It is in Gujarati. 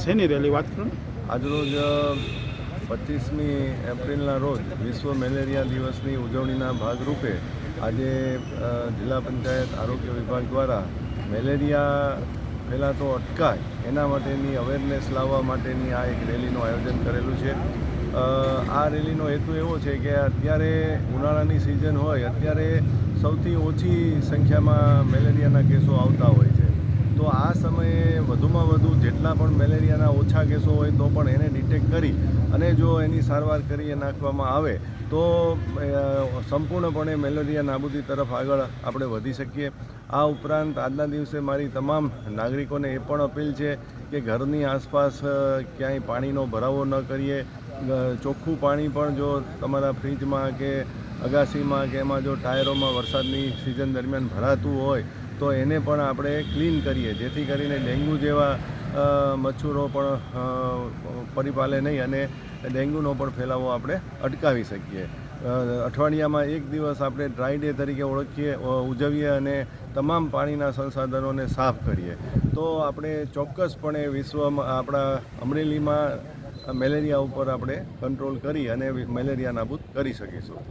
શેની રેલી વાત કરો? આજરોજ 25મી એપ્રિલના રોજ વિશ્વ મેલેરિયા દિવસની ઉજવણીના ભાગરૂપે આજે જિલ્લા પંચાયત આરોગ્ય વિભાગ દ્વારા મેલેરિયા ફેલાતો અટકાય એના માટેની અવેરનેસ લાવવા માટેની આ એક રેલીનું આયોજન કરેલું છે। આ રેલીનો હેતુ એવો છે કે અત્યારે ઉનાળાની સિઝન હોય, અત્યારે સૌથી ઓછી સંખ્યામાં મેલેરિયાના કેસો આવતા હોય છે। તો આ સમયે વધુમાં વધુ જેટલા પણ મેલેરિયાના ઓછા કેસો હોય તો પણ એને ડિટેક્ટ કરી અને જો એની સારવાર કરી નાખવામાં આવે તો સંપૂર્ણપણે મેલેરિયા નાબૂદી તરફ આગળ આપણે વધી શકીએ। આ ઉપરાંત આજના દિવસે મારી તમામ નાગરિકોને એ પણ અપીલ છે કે ઘરની આસપાસ ક્યાંય પાણીનો ભરાવો ન કરીએ। ચોખ્ખું પાણી પણ જો તમારા ફ્રીજમાં કે અગાસીમાં કે એમાં જો ટાયરોમાં વરસાદની સિઝન દરમિયાન ભરાતું હોય તો એને પણ આપણે ક્લીન કરીએ, જેથી કરીને ડેન્ગ્યુ જેવા મચ્છરો પણ પરિપાલે નહીં અને ડેન્ગ્યુનો પણ ફેલાવો આપણે અટકાવી શકીએ। અઠવાડિયામાં એક દિવસ આપણે ડ્રાય ડે તરીકે ઉજવીએ અને તમામ પાણીના સંસાધનોને સાફ કરીએ તો આપણે ચોક્કસપણે વિશ્વમાં આપણા અમરેલીમાં મેલેરિયા ઉપર આપણે કંટ્રોલ કરી અને મેલેરિયા નાબૂદ કરી શકીશું।